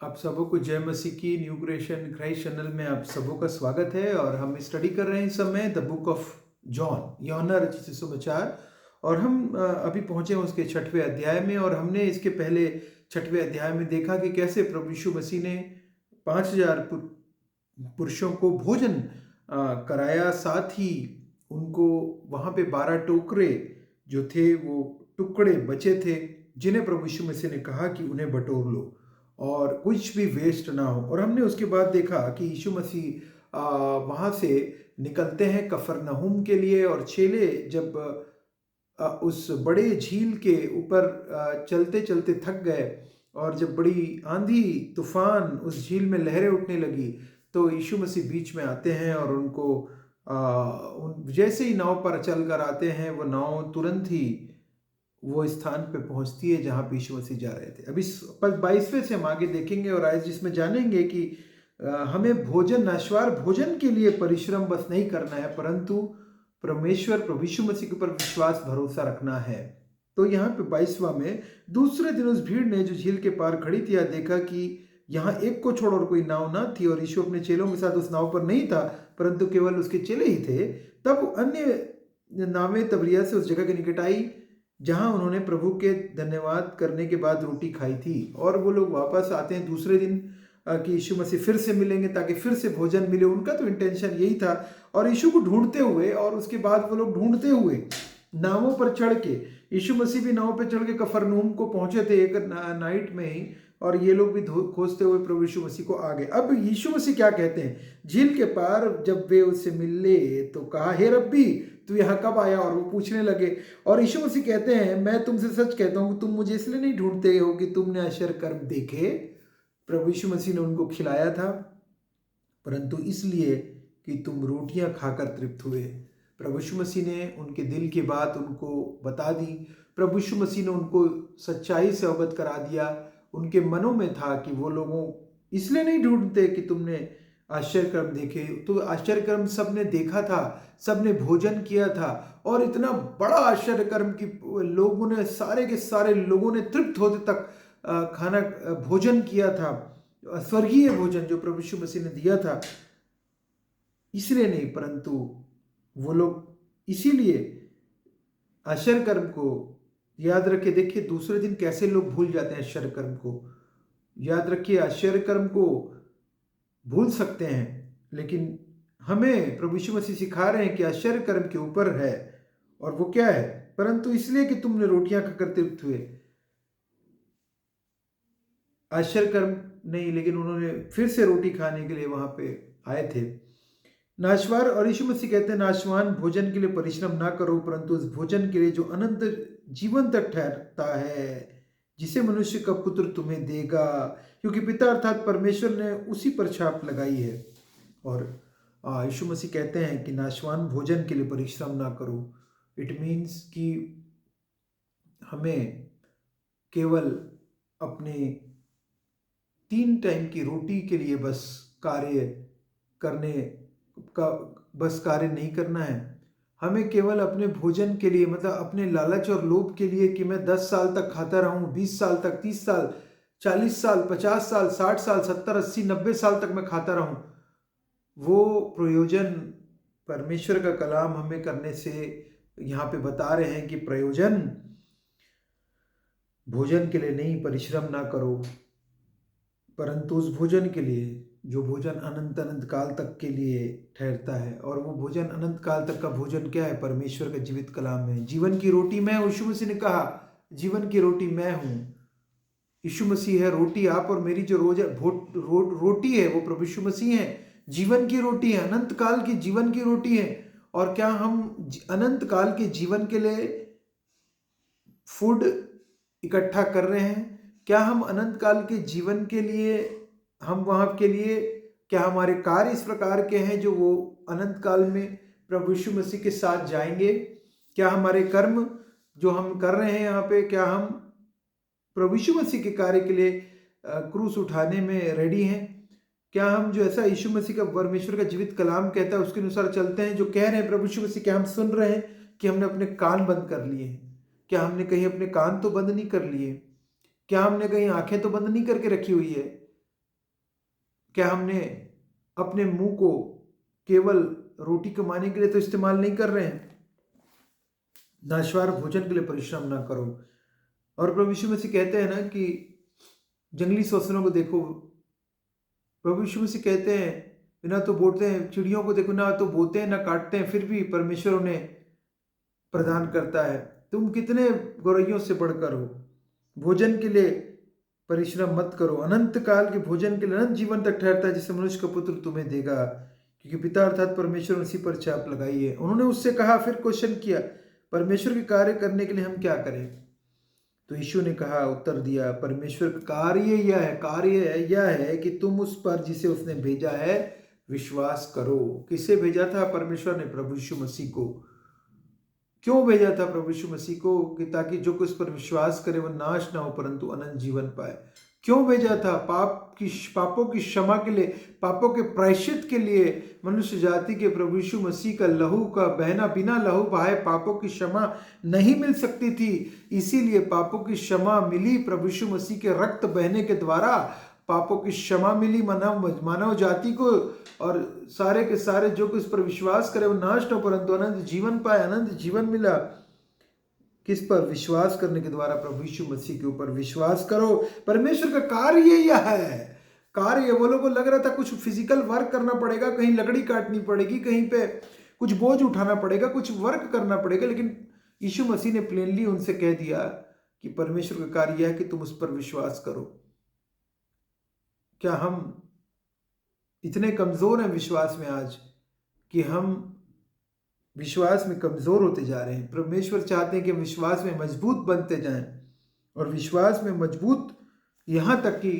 आप सबों को जय मसीह की न्यू क्रिएशन क्राइस्ट चैनल में आप सबों का स्वागत है। और हम स्टडी कर रहे हैं इस समय द बुक ऑफ जॉन, यूहन्ना रचित सुसमाचार। और हम अभी पहुंचे हैं उसके 6वें अध्याय में। और हमने इसके पहले 6वें अध्याय में देखा कि कैसे प्रभु यीशु मसीह ने 5,000 पुरुषों को भोजन कराया। साथ ही उनको वहाँ पे 12 टोकरे जो थे वो टुकड़े बचे थे, जिन्हें प्रभु यीशु मसीह ने कहा कि उन्हें बटोर लो और कुछ भी वेस्ट ना हो। और हमने उसके बाद देखा कि यीशु मसीह वहाँ से निकलते हैं कफरनहूम के लिए। और चेले जब उस बड़े झील के ऊपर चलते चलते थक गए और जब बड़ी आंधी तूफान उस झील में लहरें उठने लगी, तो यीशु मसीह बीच में आते हैं और उनको जैसे ही नाव पर चल कर आते हैं, वो नाव तुरंत ही वो स्थान पे पहुंचती है जहाँ पे यीशु मसीह जा रहे थे। अभी 22वें से हम आगे देखेंगे और आज जिसमें जानेंगे कि हमें भोजन, नश्वर भोजन के लिए परिश्रम बस नहीं करना है, परंतु परमेश्वर प्रभु यीशु मसीह के ऊपर विश्वास भरोसा रखना है। तो यहाँ पे 22वां में, दूसरे दिन उस भीड़ ने जो झील के पार खड़ी थी, देखा कि यहाँ एक को छोड़ और कोई नाव ना थी और यीशु अपने चेलों के साथ उस नाव पर नहीं था, परंतु केवल उसके चेले ही थे। तब अन्य नावें तबरिया से उस जगह के निकट आई जहां उन्होंने प्रभु के धन्यवाद करने के बाद रोटी खाई थी। और वो लोग वापस आते हैं दूसरे दिन कि यीशु मसीह फिर से मिलेंगे ताकि फिर से भोजन मिले। उनका तो इंटेंशन यही था। और यीशु को ढूंढते हुए, और उसके बाद वो लोग ढूंढते हुए नावों पर चढ़ के, यीशु मसीह भी नाव पर चढ़ के कफरनहूम को पहुंचे थे एक नाइट में ही। और ये लोग भी खोजते हुए प्रभु यीशु मसीह को आ गए। अब यीशु मसीह क्या कहते हैं, झील के पार जब वे उससे मिले तो कहा, हे रब्बी, तू यहाँ कब आया? और वो पूछने लगे। और यीशु मसीह कहते हैं, मैं तुमसे सच कहता हूँ कि तुम मुझे इसलिए नहीं ढूंढते हो कि तुमने आश्चर्य कर्म देखे प्रभु यीशु मसीह ने उनको खिलाया था, परंतु इसलिए कि तुम रोटियां खाकर तृप्त हुए। प्रभु यीशु मसीह ने उनके दिल की बात उनको बता दी। प्रभु यीशु मसीह ने उनको सच्चाई से अवगत करा दिया। उनके मनों में था कि वो लोगों इसलिए नहीं ढूंढते कि तुमने आश्चर्य कर्म देखे। तो आश्चर्य कर्म सबने देखा था, सबने भोजन किया था। और इतना बड़ा आश्चर्य कर्म कि लोगों ने, सारे के सारे लोगों ने तृप्त होते तक खाना भोजन किया था, स्वर्गीय भोजन जो प्रभु यीशु मसीह ने दिया था। इसलिए नहीं, परंतु वो लोग इसीलिए आश्चर्य कर्म को याद रखे। देखिए दूसरे दिन कैसे लोग भूल जाते हैं आश्चर्य कर्म को। याद रखिए, आश्चर्य कर्म को भूल सकते हैं, लेकिन हमें प्रभु यीशु मसीह सिखा रहे हैं कि आश्चर्य कर्म के ऊपर है। और वो क्या है? परंतु इसलिए कि तुमने रोटियां खाकर तृप्त हुए। आश्चर्य कर्म नहीं, लेकिन उन्होंने फिर से रोटी खाने के लिए वहां पे आए थे। नाशवान, और यीशु मसीह कहते हैं, नाशवान भोजन के लिए परिश्रम ना करो, परंतु उस भोजन के लिए जो अनंत जीवन तक ठहरता है, जिसे मनुष्य का पुत्र तुम्हें देगा, क्योंकि पिता अर्थात परमेश्वर ने उसी पर छाप लगाई है। और यीशु मसीह कहते हैं कि नाशवान भोजन के लिए परिश्रम ना करो। इट मीन्स कि हमें केवल अपने 3 टाइम की रोटी के लिए बस कार्य करने का बस कार्य नहीं करना है। हमें केवल अपने भोजन के लिए, मतलब अपने लालच और लोभ के लिए कि मैं 10 साल तक खाता रहूं, 20 साल तक, 30 साल, 40 साल, 50 साल, 60 साल, 70, 80, 90 साल तक मैं खाता रहूं, वो प्रयोजन परमेश्वर का कलाम हमें करने से यहाँ पे बता रहे हैं कि प्रयोजन भोजन के लिए नहीं, परिश्रम ना करो, परंतु उस भोजन के लिए जो भोजन अनंत अनंत काल तक के लिए ठहरता है। और वो भोजन अनंत काल तक का भोजन क्या है? परमेश्वर का जीवित कलाम है। जीवन की रोटी मैं हूं। यीशु मसीह ने कहा, जीवन की रोटी मैं हूं। यीशु मसीह है रोटी। आप और मेरी जो रोटी है वो प्रभु यीशु मसीह है। जीवन की रोटी है, अनंत काल की जीवन की रोटी है। और क्या हम अनंत काल के जीवन के लिए फूड इकट्ठा कर रहे हैं? क्या हम अनंत काल के जीवन के लिए, हम वहां के लिए, क्या हमारे कार्य इस प्रकार के हैं जो वो अनंत काल में प्रभु यीशु मसीह के साथ जाएंगे? क्या हमारे कर्म जो हम कर रहे हैं यहाँ पे, क्या हम प्रभु यीशु मसीह के कार्य के लिए क्रूस उठाने में रेडी हैं? क्या हम जो ऐसा यीशु मसीह का, परमेश्वर का जीवित कलाम कहता है उसके अनुसार चलते हैं? जो कह रहे हैं प्रभु यीशु मसीह, क्या हम सुन रहे हैं कि हमने अपने कान बंद कर लिए हैं? क्या हमने कहीं अपने कान तो बंद नहीं कर लिए? क्या हमने कहीं आंखें तो बंद नहीं करके रखी हुई है? क्या हमने अपने मुंह को केवल रोटी कमाने के लिए तो इस्तेमाल नहीं कर रहे हैं? नाश्वार भोजन के लिए परिश्रम ना करो। और प्रभु यीशु मसीह कहते हैं ना कि जंगली सौसरों को देखो, प्रभु यीशु मसीह कहते हैं बिना तो बोते हैं, चिड़ियों को देखो, ना तो बोते हैं ना काटते हैं, फिर भी परमेश्वर उन्हें प्रदान करता है। तुम कितने गौरैयों से बढ़कर हो। भोजन के लिए परिश्रम मत करो, अनंत काल के भोजन के लिए अनंत जीवन तक ठहरता है जिसे मनुष्य का पुत्र तुम्हें देगा, क्योंकि पिता अर्थात परमेश्वर उसी पर छाप लगाई है। उन्होंने उससे कहा, फिर क्वेश्चन किया, परमेश्वर के कार्य करने के लिए हम क्या करें? तो यीशु ने कहा, उत्तर दिया, परमेश्वर का कार्य यह है कि तुम उस पर जिसे उसने भेजा है विश्वास करो। किसे भेजा था परमेश्वर ने? प्रभु यीशु मसीह को। क्यों भेजा था प्रभु यीशु मसीह को? कि ताकि जो कुछ पर विश्वास करे वह नाश ना हो परंतु अनंत जीवन पाए। क्यों भेजा था? पापों की क्षमा के लिए, पापों के प्रायश्चित के लिए। मनुष्य जाति के प्रभु यीशु मसीह का लहू का बहना, बिना लहू बहाए पापों की क्षमा नहीं मिल सकती थी, इसीलिए पापों की क्षमा मिली प्रभु यीशु मसीह के रक्त बहने के द्वारा। पापों की क्षमा मिली मानव जाति को, और सारे के सारे जो कुछ पर विश्वास करे वो नाश न हो परंतु अनंत जीवन पाए। अनंत जीवन मिला किस पर? विश्वास करने के द्वारा प्रभु यीशु मसीह के ऊपर विश्वास करो। परमेश्वर का कार्य यह है। कार्य वो लोगों को लग रहा था कुछ फिजिकल वर्क करना पड़ेगा, कहीं लकड़ी काटनी पड़ेगी, कहीं पे कुछ बोझ उठाना पड़ेगा, कुछ वर्क करना पड़ेगा, लेकिन यीशु मसीह ने प्लेनली उनसे कह दिया कि परमेश्वर का कार्य यह है कि तुम उस पर विश्वास करो। क्या हम इतने कमजोर हैं विश्वास में आज कि हम विश्वास में कमजोर होते जा रहे हैं? परमेश्वर चाहते हैं कि हम विश्वास में मजबूत बनते जाएं, और विश्वास में मजबूत यहाँ तक कि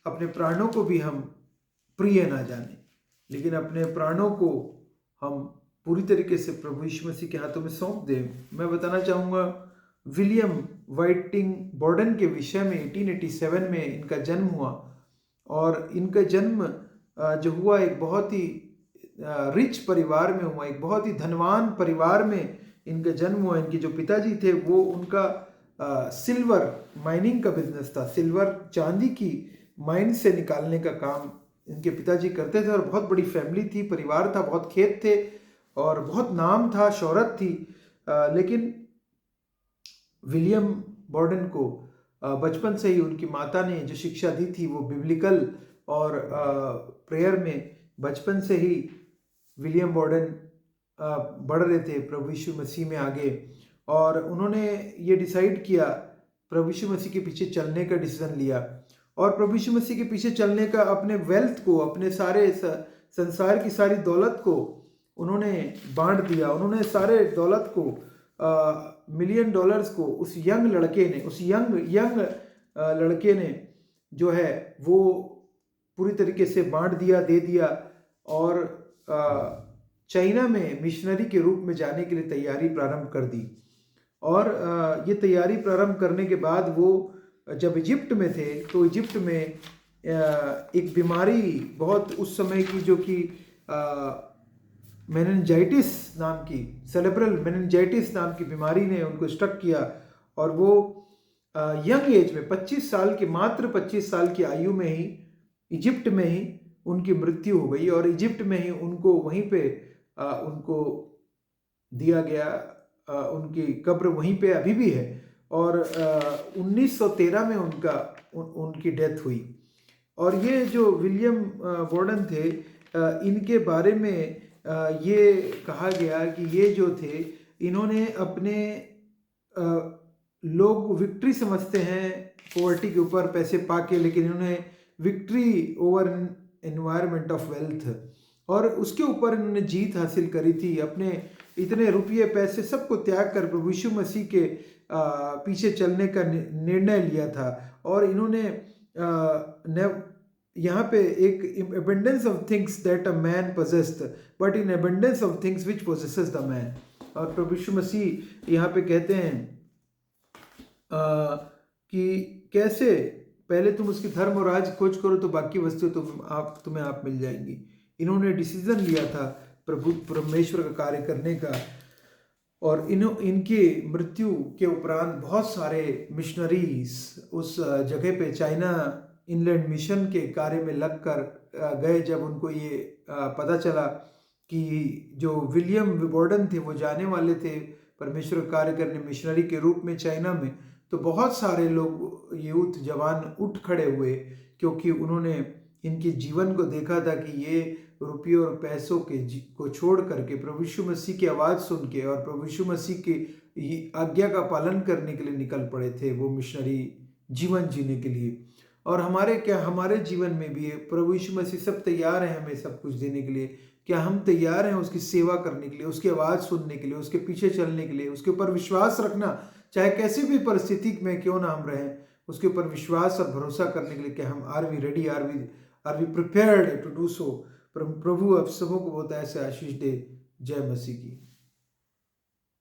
अपने प्राणों को भी हम प्रिय ना जाने, लेकिन अपने प्राणों को हम पूरी तरीके से प्रभु यीशु मसीह के हाथों में सौंप दें। मैं बताना चाहूँगा विलियम वाइटिंग बॉर्डन के विषय में। 1887 में इनका जन्म हुआ, और इनका जन्म जो हुआ एक बहुत ही रिच परिवार में हुआ, एक बहुत ही धनवान परिवार में इनका जन्म हुआ। इनके जो पिताजी थे वो उनका सिल्वर माइनिंग का बिजनेस था, सिल्वर चांदी की माइन से निकालने का काम इनके पिताजी करते थे, और बहुत बड़ी फैमिली थी, परिवार था, बहुत खेत थे और बहुत नाम था, शोहरत थी। लेकिन विलियम बॉर्डन को बचपन से ही उनकी माता ने जो शिक्षा दी थी वो बिब्लिकल और प्रेयर में बचपन से ही विलियम बॉर्डन बढ़ रहे थे प्रभु यीशु मसीह में आगे, और उन्होंने ये डिसाइड किया, प्रभु यीशु मसीह के पीछे चलने का डिसीजन लिया, और प्रभु यीशु मसीह के पीछे चलने का, अपने वेल्थ को, अपने सारे संसार की सारी दौलत को उन्होंने बांट दिया। उन्होंने सारे दौलत को $1 मिलियन को उस यंग लड़के ने जो है वो पूरी तरीके से बांट दिया, दे दिया, और चाइना में मिशनरी के रूप में जाने के लिए तैयारी प्रारंभ कर दी। और ये तैयारी प्रारंभ करने के बाद वो जब इजिप्ट में थे तो इजिप्ट में एक बीमारी बहुत उस समय की, जो कि मेनिंजाइटिस नाम की, सेरेब्रल मेनिंजाइटिस नाम की बीमारी ने उनको स्ट्रक किया, और वो यंग एज में मात्र 25 साल की आयु में ही इजिप्ट में ही उनकी मृत्यु हो गई, और इजिप्ट में ही उनको वहीं पे उनको दिया गया, उनकी कब्र वहीं पे अभी भी है, और 1913 में उनकी डेथ हुई। और ये जो विलियम बॉर्डन थे, इनके बारे में ये कहा गया कि ये जो थे, इन्होंने अपने लोग विक्ट्री समझते हैं पॉवर्टी के ऊपर पैसे पाके, लेकिन इन्होंने victory over environment of wealth, और उसके ऊपर इन्होंने जीत हासिल करी थी। अपने इतने रुपये पैसे सबको त्याग कर प्रभु यीशु मसीह के पीछे चलने का निर्णय लिया था। और इन्होंने यहाँ पे एक abundance of things that a man possessed, but in abundance of things which possesses the man। और प्रभु यीशु मसीह यहाँ पे कहते हैं कि कैसे पहले तुम उसकी धर्म और राज खोज करो तो बाकी वस्तुएं तुम्हें आप मिल जाएंगी। इन्होंने डिसीजन लिया था परमेश्वर का कार्य करने का, और इनकी मृत्यु के उपरांत बहुत सारे मिशनरीज उस जगह पे, चाइना इनलैंड मिशन के कार्य में लगकर गए, जब उनको ये पता चला कि जो विलियम विबोर्डन थे वो जाने वाले थे परमेश्वर कार्य करने मिशनरी के रूप में चाइना में, तो बहुत सारे लोग यूथ जवान उठ खड़े हुए, क्योंकि उन्होंने इनके जीवन को देखा था कि ये रुपयों और पैसों को छोड़ करके प्रभु यीशु मसीह की आवाज़ सुन के और प्रभु यीशु मसीह की आज्ञा का पालन करने के लिए निकल पड़े थे, वो मिशनरी जीवन जीने के लिए। और हमारे जीवन में भी प्रभु यीशु मसीह सब तैयार हैं हमें सब कुछ देने के लिए। क्या हम तैयार हैं उसकी सेवा करने के लिए, उसकी आवाज़ सुनने के लिए, उसके पीछे चलने के लिए, उसके ऊपर विश्वास रखना, चाहे कैसी भी परिस्थिति में क्यों ना हम रहें, उसके ऊपर विश्वास और भरोसा करने के लिए? क्या हम are we ready, are we prepared to do so? प्रभु आप सबों को बहुत ऐसे आशीष दे। जय मसीह की।